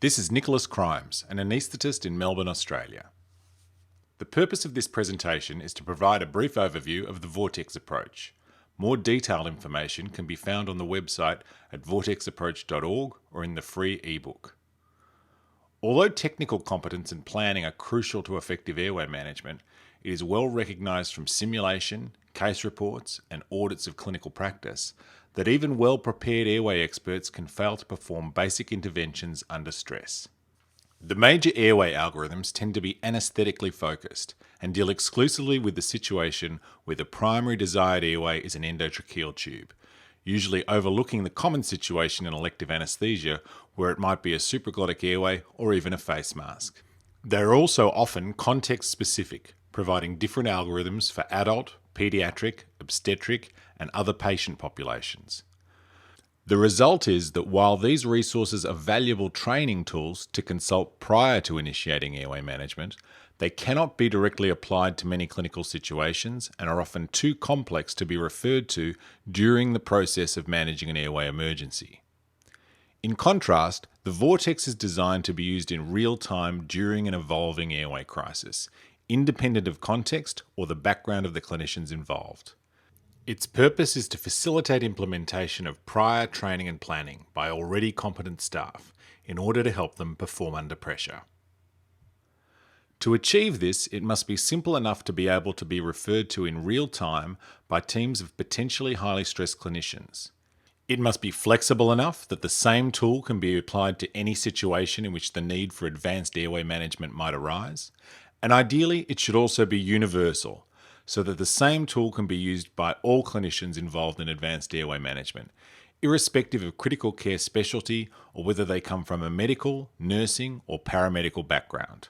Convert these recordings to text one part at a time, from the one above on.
This is Nicholas Crimes, an anaesthetist in Melbourne, Australia. The purpose of this presentation is to provide a brief overview of the Vortex approach. More detailed information can be found on the website at vortexapproach.org or in the free ebook. Although technical competence and planning are crucial to effective airway management, it is well recognised from simulation, case reports and audits of clinical practice that even well-prepared airway experts can fail to perform basic interventions under stress. The major airway algorithms tend to be anaesthetically focused and deal exclusively with the situation where the primary desired airway is an endotracheal tube, usually overlooking the common situation in elective anaesthesia where it might be a supraglottic airway or even a face mask. They are also often context-specific, providing different algorithms for adult, paediatric, obstetric, and other patient populations. The result is that while these resources are valuable training tools to consult prior to initiating airway management, they cannot be directly applied to many clinical situations and are often too complex to be referred to during the process of managing an airway emergency. In contrast, the Vortex is designed to be used in real time during an evolving airway crisis, independent of context or the background of the clinicians involved. Its purpose is to facilitate implementation of prior training and planning by already competent staff in order to help them perform under pressure. To achieve this, it must be simple enough to be able to be referred to in real time by teams of potentially highly stressed clinicians. It must be flexible enough that the same tool can be applied to any situation in which the need for advanced airway management might arise, and ideally it should also be universal, so that the same tool can be used by all clinicians involved in advanced airway management, irrespective of critical care specialty or whether they come from a medical, nursing or paramedical background.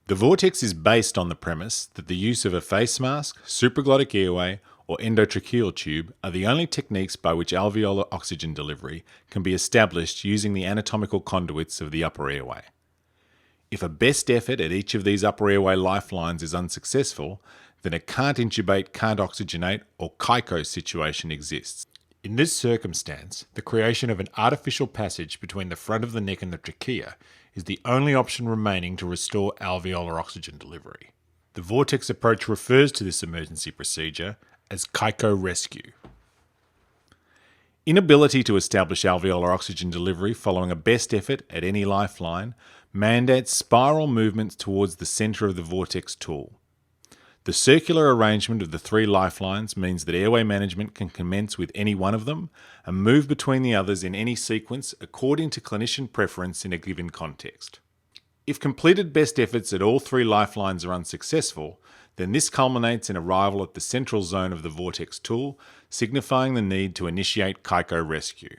The Vortex is based on the premise that the use of a face mask, supraglottic airway or endotracheal tube are the only techniques by which alveolar oxygen delivery can be established using the anatomical conduits of the upper airway. If a best effort at each of these upper airway lifelines is unsuccessful, then a can't intubate, can't oxygenate or CICO situation exists. In this circumstance, the creation of an artificial passage between the front of the neck and the trachea is the only option remaining to restore alveolar oxygen delivery. The Vortex approach refers to this emergency procedure as CICO rescue. Inability to establish alveolar oxygen delivery following a best effort at any lifeline mandates spiral movements towards the centre of the Vortex tool. The circular arrangement of the three lifelines means that airway management can commence with any one of them and move between the others in any sequence according to clinician preference in a given context. If completed best efforts at all three lifelines are unsuccessful, then this culminates in arrival at the central zone of the Vortex tool, signifying the need to initiate CICO rescue.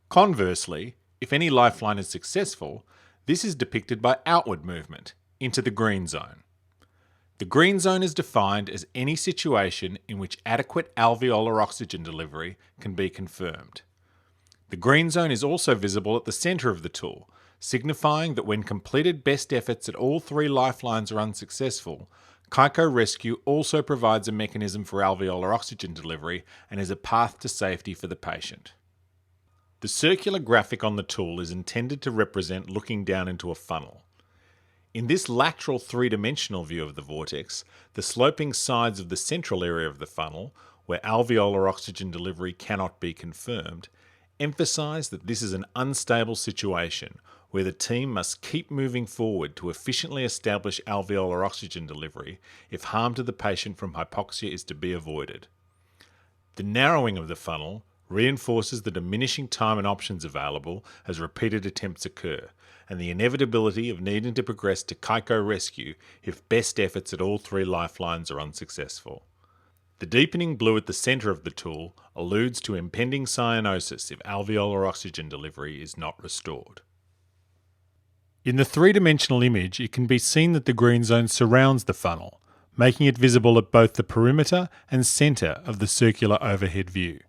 Conversely, if any lifeline is successful, this is depicted by outward movement into the green zone. The green zone is defined as any situation in which adequate alveolar oxygen delivery can be confirmed. The green zone is also visible at the centre of the tool, signifying that when completed best efforts at all three lifelines are unsuccessful, CICO rescue also provides a mechanism for alveolar oxygen delivery and is a path to safety for the patient. The circular graphic on the tool is intended to represent looking down into a funnel. In this lateral three-dimensional view of the Vortex, the sloping sides of the central area of the funnel, where alveolar oxygen delivery cannot be confirmed, emphasise that this is an unstable situation where the team must keep moving forward to efficiently establish alveolar oxygen delivery if harm to the patient from hypoxia is to be avoided. The narrowing of the funnel reinforces the diminishing time and options available as repeated attempts occur, and the inevitability of needing to progress to CICO rescue if best efforts at all three lifelines are unsuccessful. The deepening blue at the centre of the tool alludes to impending cyanosis if alveolar oxygen delivery is not restored. In the three-dimensional image, it can be seen that the green zone surrounds the funnel, making it visible at both the perimeter and centre of the circular overhead view.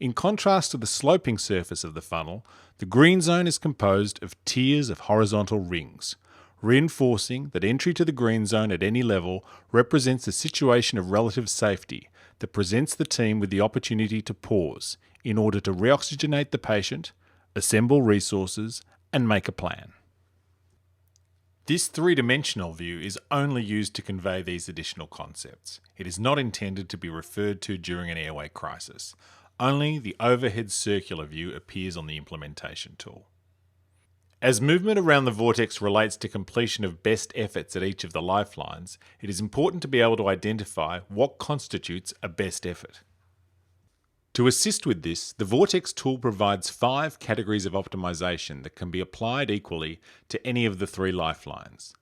In contrast to the sloping surface of the funnel, the green zone is composed of tiers of horizontal rings, reinforcing that entry to the green zone at any level represents a situation of relative safety that presents the team with the opportunity to pause in order to reoxygenate the patient, assemble resources, and make a plan. This three-dimensional view is only used to convey these additional concepts. It is not intended to be referred to during an airway crisis. Only the overhead circular view appears on the implementation tool. As movement around the vortex relates to completion of best efforts at each of the lifelines, it is important to be able to identify what constitutes a best effort. To assist with this, the Vortex tool provides 5 categories of optimization that can be applied equally to any of the 3 lifelines.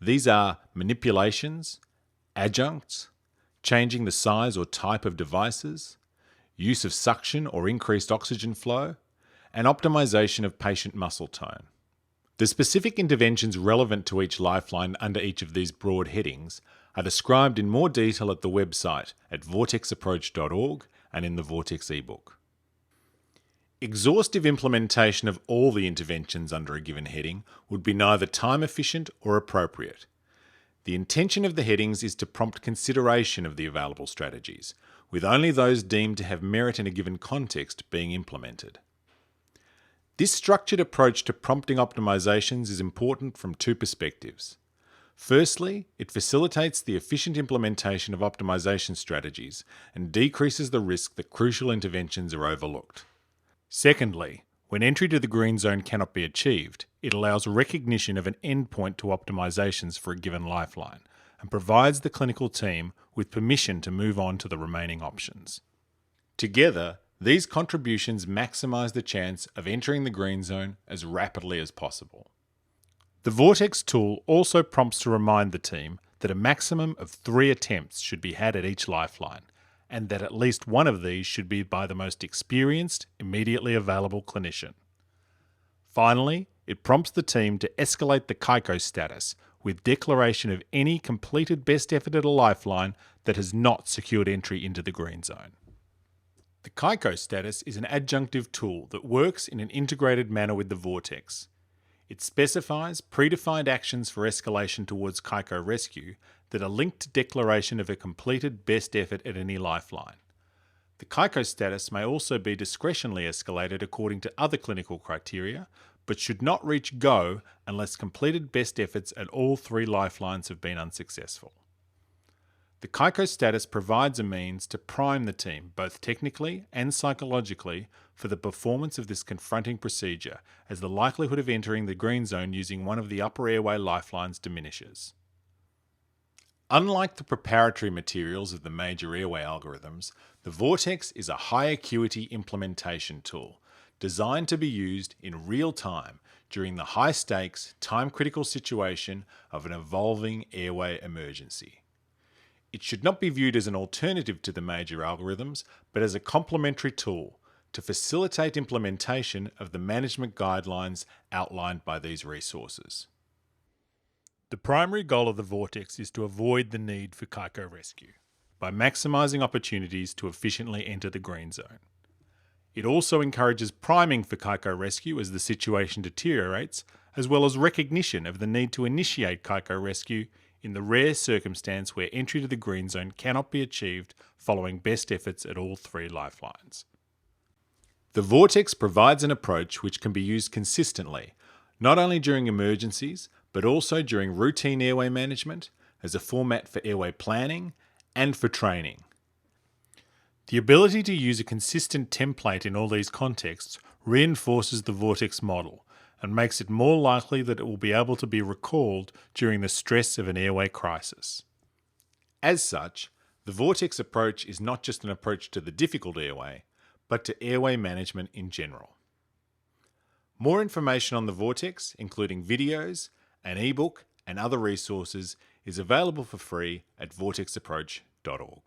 These are manipulations, adjuncts, changing the size or type of devices, use of suction or increased oxygen flow, and optimization of patient muscle tone. The specific interventions relevant to each lifeline under each of these broad headings are described in more detail at the website at vortexapproach.org and in the Vortex ebook. Exhaustive implementation of all the interventions under a given heading would be neither time efficient or appropriate. The intention of the headings is to prompt consideration of the available strategies, with only those deemed to have merit in a given context being implemented. This structured approach to prompting optimizations is important from 2 perspectives. Firstly, it facilitates the efficient implementation of optimization strategies and decreases the risk that crucial interventions are overlooked. Secondly, when entry to the green zone cannot be achieved, it allows recognition of an endpoint to optimizations for a given lifeline and provides the clinical team with permission to move on to the remaining options. Together, these contributions maximize the chance of entering the green zone as rapidly as possible. The Vortex tool also prompts to remind the team that a maximum of 3 attempts should be had at each lifeline, and that at least one of these should be by the most experienced, immediately available clinician. Finally, it prompts the team to escalate the KICO status with declaration of any completed best effort at a lifeline that has not secured entry into the green zone. The KICO status is an adjunctive tool that works in an integrated manner with the Vortex. It specifies predefined actions for escalation towards KICO rescue that are linked to declaration of a completed best effort at any lifeline. The KICO status may also be discretionally escalated according to other clinical criteria, but should not reach go unless completed best efforts at all 3 lifelines have been unsuccessful. The KICO status provides a means to prime the team, both technically and psychologically, for the performance of this confronting procedure, as the likelihood of entering the green zone using one of the upper airway lifelines diminishes. Unlike the preparatory materials of the major airway algorithms, the Vortex is a high acuity implementation tool designed to be used in real time during the high stakes, time critical situation of an evolving airway emergency. It should not be viewed as an alternative to the major algorithms, but as a complementary tool to facilitate implementation of the management guidelines outlined by these resources. The primary goal of the Vortex is to avoid the need for KICO rescue by maximising opportunities to efficiently enter the green zone. It also encourages priming for KICO rescue as the situation deteriorates, as well as recognition of the need to initiate KICO rescue in the rare circumstance where entry to the green zone cannot be achieved following best efforts at all 3 lifelines. The Vortex provides an approach which can be used consistently, not only during emergencies, but also during routine airway management, as a format for airway planning, and for training. The ability to use a consistent template in all these contexts reinforces the Vortex model, and makes it more likely that it will be able to be recalled during the stress of an airway crisis. As such, the Vortex approach is not just an approach to the difficult airway, but to airway management in general. More information on the Vortex, including videos, an ebook, and other resources, is available for free at vortexapproach.org.